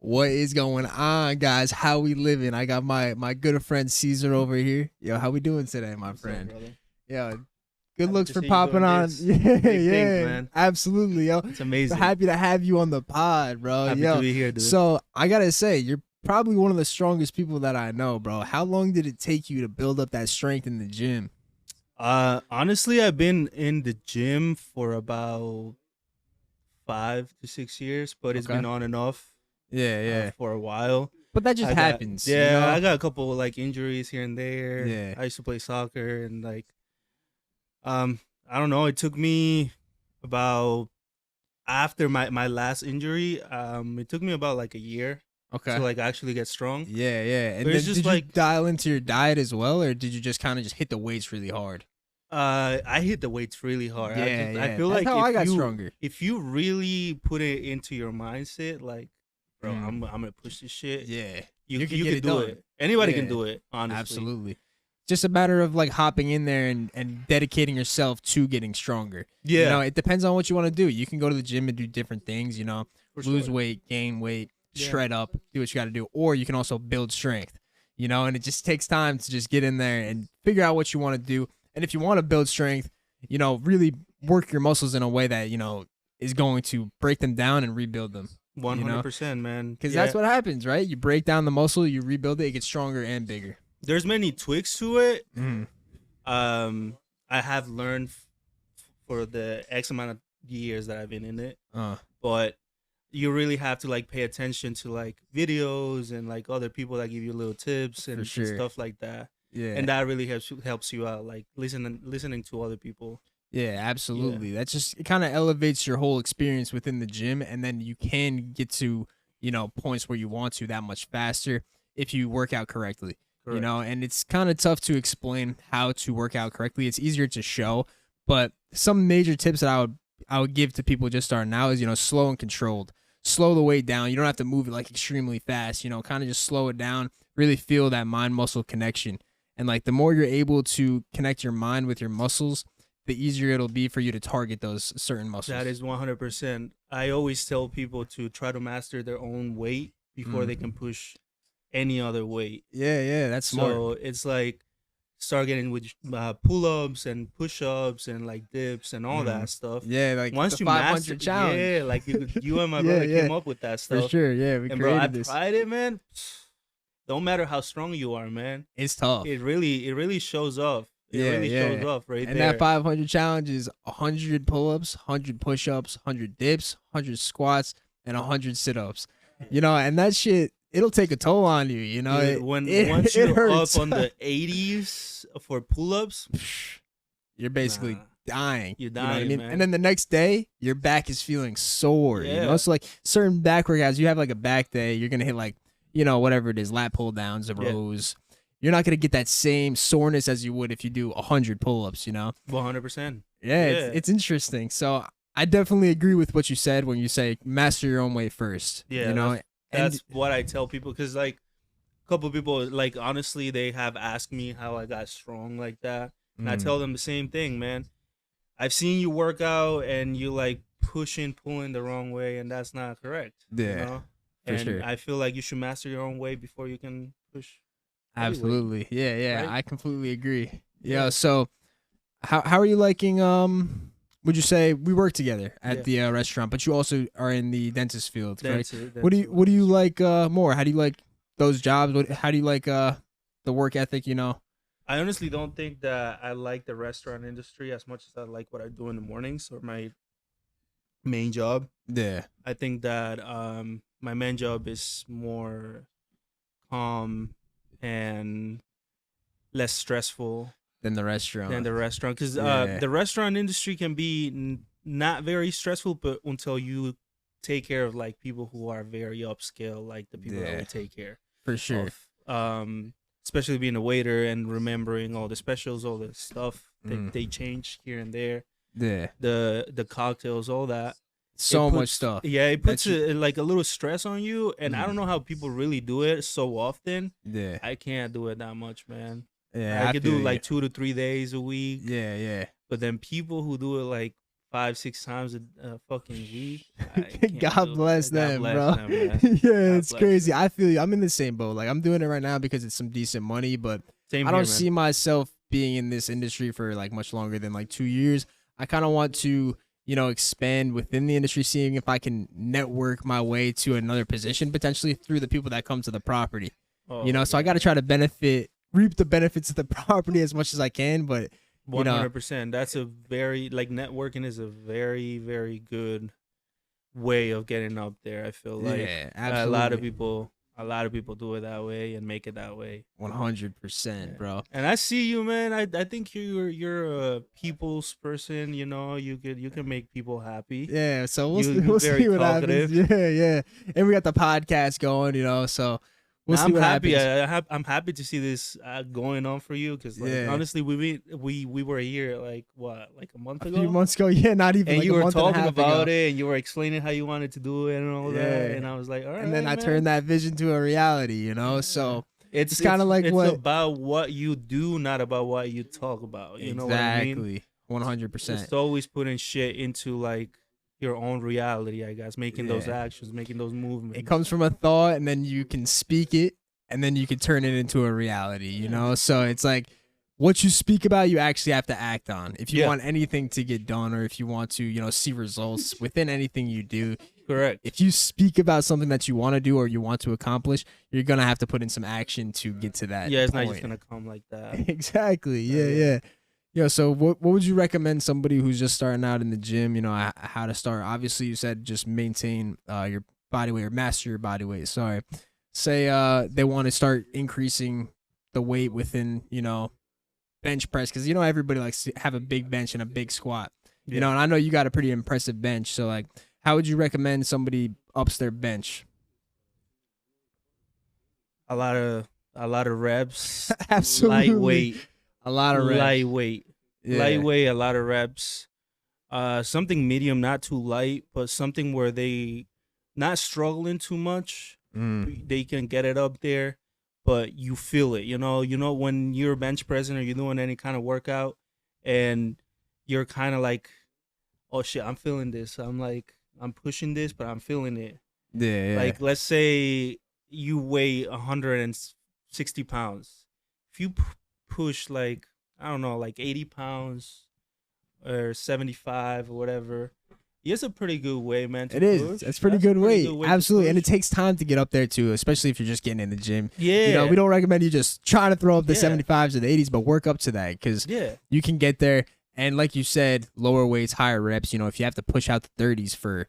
What is going on, guys? How we living? I got my good friend Caesar over here. Yo, how we doing today, my What's up, friend? brother? Yo, good Happy looks to for see you popping doing on. this. Yeah, Big things, yeah, man. absolutely, yo. It's amazing. Happy to have you on the pod, bro. Happy Yo, to be here, dude. so I gotta say, you're probably one of the strongest people that I know, bro. How long did it take you to build up that strength in the gym? Honestly, I've been in the gym for about 5 to 6 years, but it's Okay. been on and off Yeah, yeah. for a while. But that just I got happens, you yeah, know? I got a couple like injuries here and there. Yeah. I used to play soccer and um I don't know, it took me about after my last injury, it took me about like a year to Okay. like actually get strong. Yeah, yeah. And But then it's just did you like dial into your diet as well, or did you just kind of just hit the weights really hard? I hit the weights really hard. Yeah, I yeah. feel That's like how I got stronger. if you really put it into your mindset, like, bro, Mm. I'm gonna push this shit. Yeah. You can you get can it do done. it. Anybody can Yeah. do it. Honestly, Absolutely. Just a matter of like hopping in there and dedicating yourself to getting stronger. You Yeah, know, it depends on what you want to do. You can go to the gym and do different things, you know, for lose sure. weight, gain weight, Yeah. shred up, do what you got to do. Or you can also build strength, you know, and it just takes time to just get in there and figure out what you want to do. And if you want to build strength, you know, really work your muscles in a way that, you know, is going to break them down and rebuild them, One you hundred know, percent, man. because Yeah, that's what happens, right? You break down the muscle, you rebuild it, it gets stronger and bigger. there's many tweaks to it. Mm. I have learned for the X amount of years that I've been in it, Uh, but you really have to like pay attention to like videos and like other people that give you little tips and sure. stuff like that. yeah. And that really helps you out, like listening to other people. Yeah, absolutely. That just it kind of elevates your whole experience within the gym, and then you can get to, you know, points where you want to that much faster if you work out correctly. You Correct. know, and it's kind of tough to explain how to work out correctly. It's easier to show, but some major tips that I would give to people just starting now is, you know, slow and controlled. Slow the weight down. You don't have to move it like extremely fast. You know, kind of just slow it down. Really feel that mind muscle connection, and like the more you're able to connect your mind with your muscles, the easier it'll be for you to target those certain muscles. That is 100%. I always tell people to try to master their own weight before they can push any other weight. Yeah, yeah, that's smart. So it's like start getting with pull-ups and push-ups and like dips and all that stuff. Yeah, like Once the you 500 master, challenge. yeah, like you and my Yeah, brother yeah. came up with that For stuff. sure, yeah, we And bro, I created this. tried it, man. Don't matter how strong you are, man. It's tough. It really shows off. It Yeah, really yeah. shows off right And there. that 500 challenge is 100 pull-ups, 100 push-ups, 100 dips, 100 squats, and 100 sit-ups. You know, and that shit, it'll take a toll on you. You know, Dude, once you're hurts. up on the 80s for pull-ups, You're basically Nah. dying. You're You know what I dying, mean? man. And then the next day, your back is feeling sore. You know, Yeah. so like certain back workouts, you have like a back day, you're gonna hit like, you know, whatever it is, lat pull downs, a Yeah. rows. You're not gonna get that same soreness as you would if you do 100 pull-ups. You know? 100%. Yeah, Yeah. It's interesting. So I definitely agree with what you said when you say master your own way first. Yeah, you know, That's what I tell people, because like a couple of people, like, honestly, they have asked me how I got strong like that, and I tell them the same thing, man. I've seen you work out and you like pulling the wrong way, and that's not correct. Yeah, you know? for And sure. I feel like you should master your own way before you can push. heavyweight. Absolutely. Yeah, yeah. Right? I completely agree. Yeah. Yeah. So how are you liking would you say we work together at the restaurant, but you also are in the dentist field, right? That's it. What do you like more? How do you like those jobs? How do you like the work ethic, you know? I honestly don't think that I like the restaurant industry as much as I like what I do in the mornings or my main job. Yeah. I think that my main job is more calm and less stressful Than the restaurant. than the restaurant, because Yeah. the restaurant industry can be not very stressful, but until you take care of like people who are very upscale, like the people that Yeah. we take care For sure. of, especially being a waiter and remembering all the specials, all the stuff that they change here and there, Yeah. the cocktails, all that. So It much puts- stuff. Yeah, it puts That's- like a little stress on you, and I don't know how people really do it so often. Yeah. I can't do it that much, man. Yeah. I could do feel like you. 2 to 3 days a week, Yeah, yeah. but then people who do it like 5-6 times a fucking week. I can't God do bless it. God them, bless bro. them, man. Yeah, God it's bless crazy. them. I feel you. I'm in the same boat. Like I'm doing it right now because it's some decent money, but Same I here, don't man. see myself being in this industry for like much longer than like 2 years. I kind of want to, expand within the industry, seeing if I can network my way to another position potentially through the people that come to the property. Oh, So I got to try to reap the benefits of the property as much as I can, but 100%. That's a very like networking is a very very good way of getting up there. I feel like yeah, a lot of absolutely. people do it that way and make it that way. 100%, bro. And I see you, man. I think you're a people's person. You can make people happy. Yeah, so we'll see, You're we'll very see what happens. talkative. Yeah. And we got the podcast going, so we'll Now see I'm what happy. happens. I'm happy to see this going on for you because like Yeah. honestly we were here like what like a month A ago. few months ago, yeah, not even And like you a were month and a talking half about ago. it, and you were explaining how you wanted to do it and all that, Yeah. and I was like, all right, And then I man. turned that vision to a reality, so It's kind of like it's what about what you do, not about what you talk about. You know what I mean? exactly 100%. It's always putting shit into like your own reality, I guess, making those Yeah. actions, making those movements. It comes from a thought, and then you can speak it, and then you can turn it into a reality, So it's like what you speak about, you actually have to act on. If you Yeah. want anything to get done, or if you want to, see results within anything you do, Correct. if you speak about something that you want to do or you want to accomplish, you're gonna have to put in some action to get to that. Yeah, it's point. not just gonna come like that. Exactly. Yeah. Yeah. So what would you recommend somebody who's just starting out in the gym? How to start. Obviously, you said just maintain your body weight or master your body weight. Sorry. Say they want to start increasing the weight within bench press, because everybody likes to have a big bench and a big squat. And I know you got a pretty impressive bench. So like, how would you recommend somebody ups their bench? a lot of reps. Absolutely. Lightweight. A lot of reps. Lightweight. Yeah. Lightweight, a lot of reps. Something medium, not too light, but something where they not struggling too much. They can get it up there, but you feel it. You know when you're bench pressing or you're doing any kind of workout, and you're kind of like, oh shit, I'm feeling this. I'm pushing this, but I'm feeling it. Yeah. Like let's say you weigh 160 pounds. If you push like I don't know, like 80 pounds or 75 or whatever. It's a pretty good weight, man. It is. Push. It's pretty That's a good weight. to Absolutely. And it push. takes time to get up there too, especially if you're just getting in the gym. Yeah. We don't recommend you just trying to throw up the Yeah. 75s or the 80s, but work up to that, because Yeah. you can get there. And like you said, lower weights, higher reps. If you have to push out the 30s for,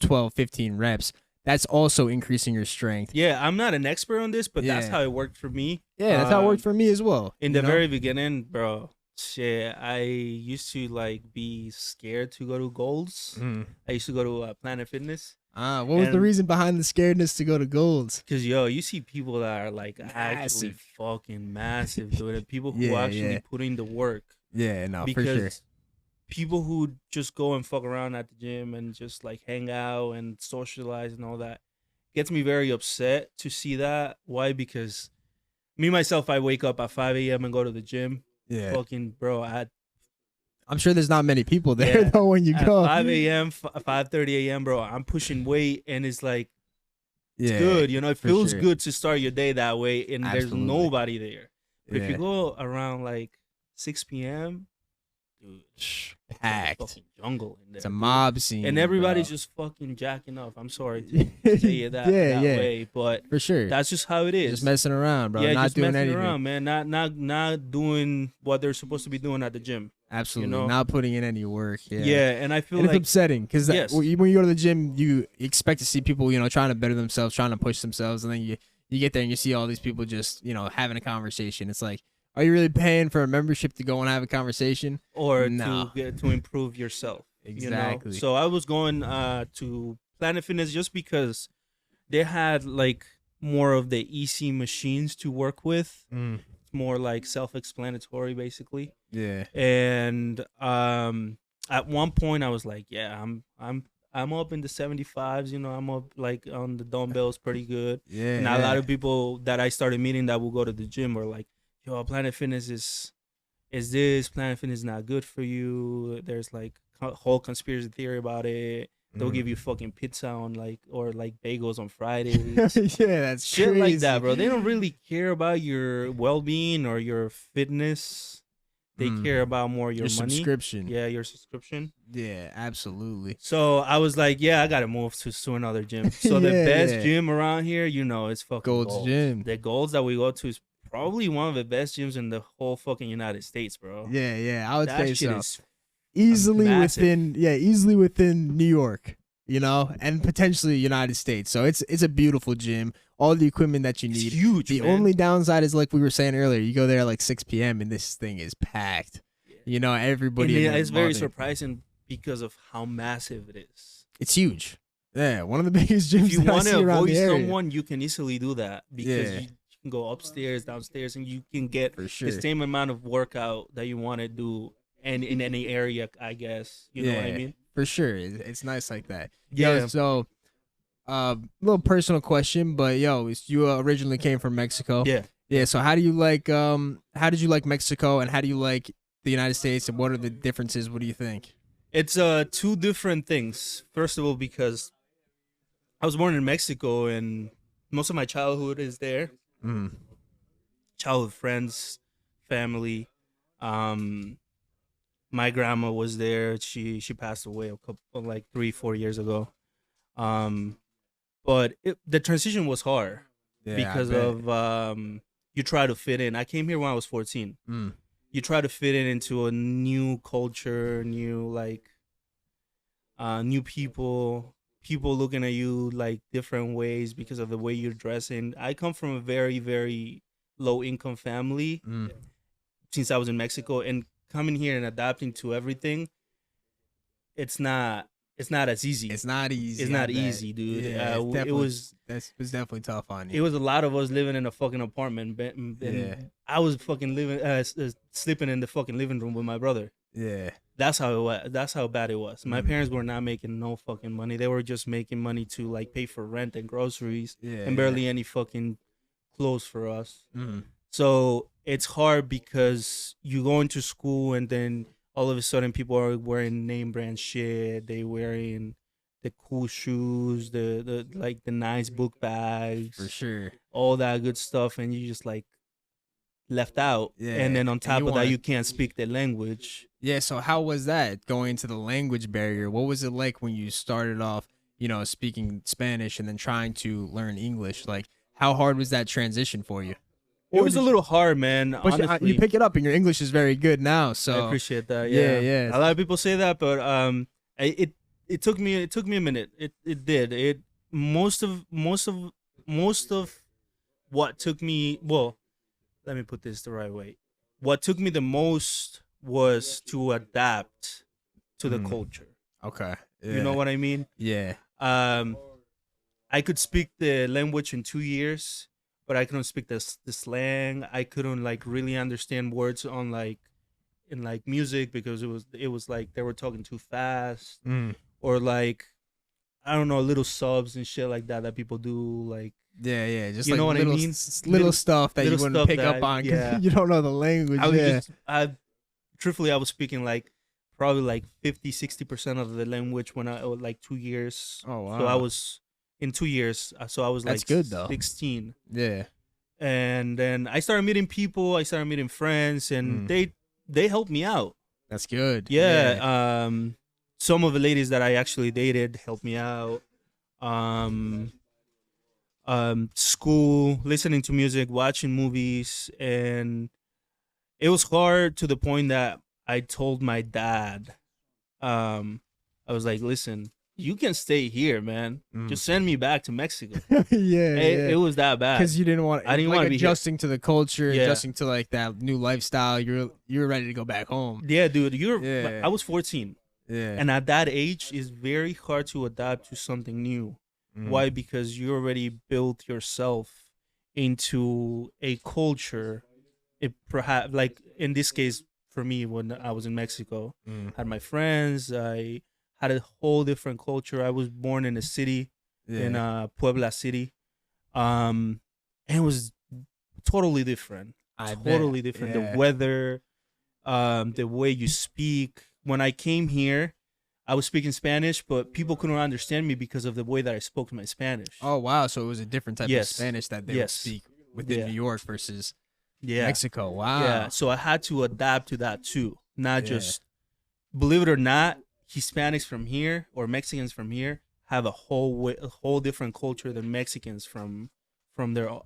12, 15 reps, that's also increasing your strength. Yeah, I'm not an expert on this, but that's Yeah. how it worked for me. Yeah, that's how it worked for me as well. In the very beginning, bro. Shit, I used to like be scared to go to Golds. I used to go to Planet Fitness. What was the reason behind the scaredness to go to Golds? Because you see people that are like actually Massive. fucking massive doing it. People who Yeah, actually yeah. put in the work. Yeah, no, Because for sure. people who just go and fuck around at the gym and just like hang out and socialize and all that gets me very upset to see that. Why? Because me myself, I wake up at 5 a.m. and go to the gym. Yeah. Fucking bro, I'm sure there's not many people there Yeah. though when you at go. 5 a.m., 5:30 a.m., bro, I'm pushing weight and it's like it's Yeah, good. It for feels sure. good to start your day that way, and there's Absolutely. nobody there. But if Yeah. you go around like 6 p.m., dude, it's Packed. a fucking jungle in there. It's a dude. mob scene. And everybody's bro. just fucking jacking off. I'm sorry to say it that Yeah, yeah. way, but For sure. that's just how it is. Just messing around, bro. yeah, Not just doing messing anything. around, man. Not doing what they're supposed to be doing at the gym. Absolutely. know? Not putting in any work. Yeah. Yeah, and I feel And it's like upsetting because Yes. when you go to the gym, you expect to see people, trying to better themselves, trying to push themselves. And then you get there and you see all these people just, having a conversation. It's like, are you really paying for a membership to go and have a conversation? or No. to improve yourself. Exactly. So I was going to Planet Fitness just because they had like more of the EC machines to work with. It's more like self-explanatory, basically. Yeah. And at one point I was like, yeah, I'm up in the 75s. I'm up like on the dumbbells pretty good. Yeah. And a lot of people that I started meeting that will go to the gym were like, yo, Planet Fitness is this. Planet Fitness is not good for you. There's like whole conspiracy theory about it. They'll give you fucking pizza on or bagels on Fridays. Yeah, that's Shit crazy. like that, bro. They don't really care about your well-being or your fitness. They care about more your money. Subscription. Yeah, your subscription. Yeah, absolutely. So I was like, yeah, I gotta move to another gym. So the best gym around here, it's fucking Gold's Gym. The Gold's that we go to is probably one of the best gyms in the whole fucking United States, bro. Yeah, I would That say shit so. is Easily massive. within New York, and potentially United States. So it's a beautiful gym. All the equipment that you need. It's huge. The man. only downside is like we were saying earlier, you go there at like 6 p.m. and this thing is packed. Everybody. And it's very surprising because of how massive it is. It's huge. Yeah, one of the biggest gyms. If you want to avoid someone, you can easily do that because Yeah. you can go upstairs, downstairs, and you can get For sure. the same amount of workout that you want to do, and in any area, I guess. You know what I mean? For sure. It's nice like that. Yeah. Yo, so, little personal question, but you originally came from Mexico. Yeah. Yeah. So how do you like? How did you like Mexico, and how do you like the United States, and what are the differences? What do you think? It's two different things. First of all, because I was born in Mexico, and most of my childhood is there. Childhood friends, family. My grandma was there. She passed away a couple 3-4 years ago. But the transition was hard because of you try to fit in. I came here when I was 14. You try to fit in into a new culture, new people looking at you like different ways because of the way you're dressing. I come from a very, very low income family since I was in Mexico, and coming here and adapting to everything, it's not as easy. It's not easy. It's not easy, dude. Yeah, it was definitely tough on you. It was a lot of us living in a fucking apartment. And I was fucking sleeping in the fucking living room with my brother. Yeah. That's how it was. That's how bad it was. My parents were not making no fucking money. They were just making money to pay for rent and groceries and barely any fucking clothes for us. So it's hard because you go into school and then all of a sudden people are wearing name brand shit. They wearing the cool shoes, the nice book bags, For sure. all that good stuff, and you just left out. Yeah. And then on top of that, wanna- you can't speak the language. Yeah, so how was that going into the language barrier? What was it like when you started off, speaking Spanish and then trying to learn English? Like, how hard was that transition for you? It was a little hard, man. But honestly. you pick it up, and your English is very good now. So I appreciate that. Yeah. A lot of people say that, but it took me a minute. It did. Most of what took me, well, let me put this the right way. What took me the most was to adapt to the culture. Okay. You know what I mean? Yeah. I could speak the language in 2 years, but I couldn't speak the slang. I couldn't really understand words on in music because it was like they were talking too fast, or I don't know, little subs and shit like that people do Yeah, just you know what I little, mean? little stuff that you little wouldn't stuff pick that up on because yeah. you don't know the language. I was truthfully, I was speaking probably 50-60% of the language when I was 2 years. Oh wow! So I was in 2 years. So I was That's good though. 16. Yeah. And then I started meeting people. I started meeting friends, and they helped me out. That's good. Yeah. Some of the ladies that I actually dated helped me out. School, listening to music, watching movies, and it was hard to the point that I told my dad, I was like, listen, you can stay here, man. Just send me back to Mexico. It was that bad. Because you didn't want. I didn't want to be adjusting to the culture, Yeah. adjusting to that new lifestyle. You were ready to go back home. Yeah, dude, Yeah. I was 14. Yeah. And at that age, it's very hard to adapt to something new. Why? Because you already built yourself into a culture. It perhaps in this case for me when I was in Mexico, had my friends. I had a whole different culture. I was born in a city, in Puebla City, and it was totally different. Different. Yeah. The weather, the way you speak. When I came here, I was speaking Spanish, but people couldn't understand me because of the way that I spoke my Spanish. Oh wow, so it was a different type of Yes. Spanish that they would Yes. speak within Yeah. New York versus Yeah. Mexico. Wow. Yeah. So I had to adapt to that too. Not Yeah. just, believe it or not, Hispanics from here or Mexicans from here have a whole different culture than Mexicans from the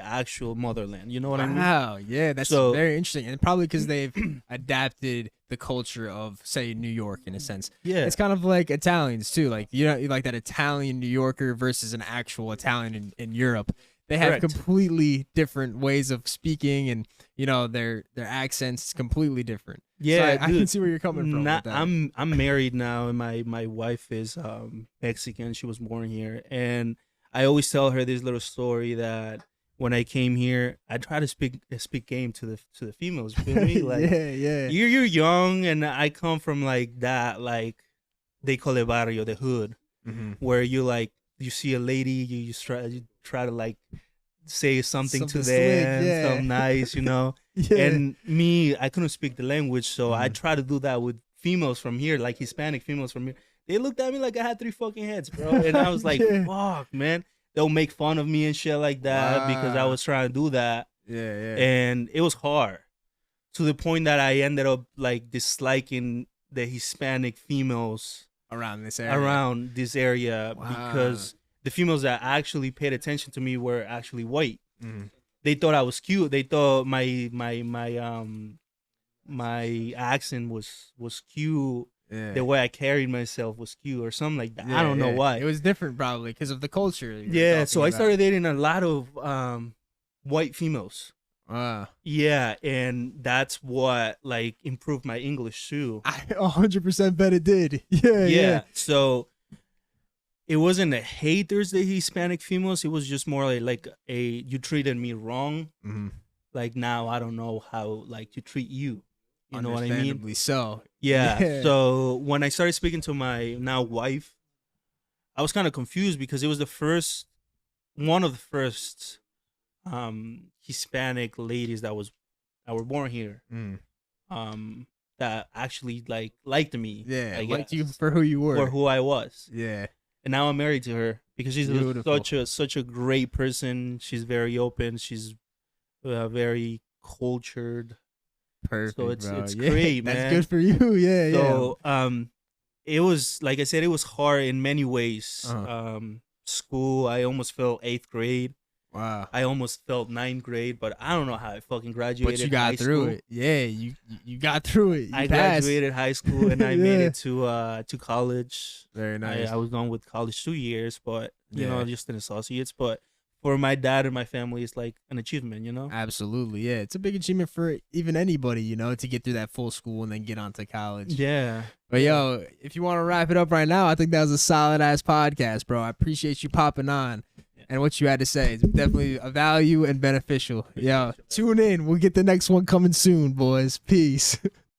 actual motherland. You know what I mean? Wow, yeah, that's So- very interesting, and probably because they've adapted the culture of, say, New York in a sense. Yeah. It's kind of like Italians too, like you like that Italian New Yorker versus an actual Italian in Europe. They have Correct. completely different ways of speaking, and their accents completely different. Yeah, so I dude. can see where you're coming from. with that. I'm married now, and my wife is Mexican. She was born here, and I always tell her this little story that when I came here, I try to speak game to the females. You feel me? Like, yeah. you're young, and I come from like that, like they call it barrio, the hood, Mm-hmm. where you see a lady, you try to like say something to Something slick, them, yeah. something nice, Yeah. And me, I couldn't speak the language, so I Mhm. try to do that with females from here, like Hispanic females from here. They looked at me like I had 3 fucking heads, bro, and I was like, Yeah. fuck, man. They'll make fun of me and shit like that because I Wow. was trying to do that, yeah. and it was hard to the point that I ended up like disliking the Hispanic females Around this area. around this area Wow. because the females that actually paid attention to me were actually white. Mhm. They thought I was cute. They thought my accent was cute. Yeah. The way I carried myself was cute or something like that. I Yeah, don't know yeah. why. It was different probably because of the culture. you're Yeah, so talking I about. started dating a lot of white females. Wow. Yeah, and that's what like improved my English too. I 100% bet it did. Yeah. Yeah. So it wasn't a hate towards the Hispanic females. It was just more like you treated me wrong. Mm-hmm. Like now I don't know how like to treat you. You know what I mean? Understandably so. Yeah. Yeah. So when I started speaking to my now wife, I was kind of confused because it was one of the first Hispanic ladies that were born here. Mm. That actually liked me. Yeah. I Liked you guess, for who you were. for who I was. Yeah. And now I'm married to her because she's Beautiful. such a great person. She's very open. She's very cultured. Perfect. So it's bro. it's Yeah, great, man. That's good for you. Yeah. So it was like I said, it was hard in many ways. Uh-huh. School, I almost felt 8th grade. Wow. I almost felt 9th grade, but I don't know how I fucking graduated. But you got high through school. it. Yeah. You got through it. You I passed. graduated high school and I made Yeah. it to college. Very nice. I was done with college 2 years, but you know, Yeah. just an associates. But for my dad and my family, it's like an achievement, you know. Absolutely. Yeah. It's a big achievement for even anybody, to get through that full school and then get onto college. Yeah. But yo, if you want to wrap it up right now, I think that was a solid ass podcast, bro. I appreciate you popping on and what you had to say. It's definitely a value and beneficial. Yo, tune in. We'll get the next one coming soon, boys. Peace.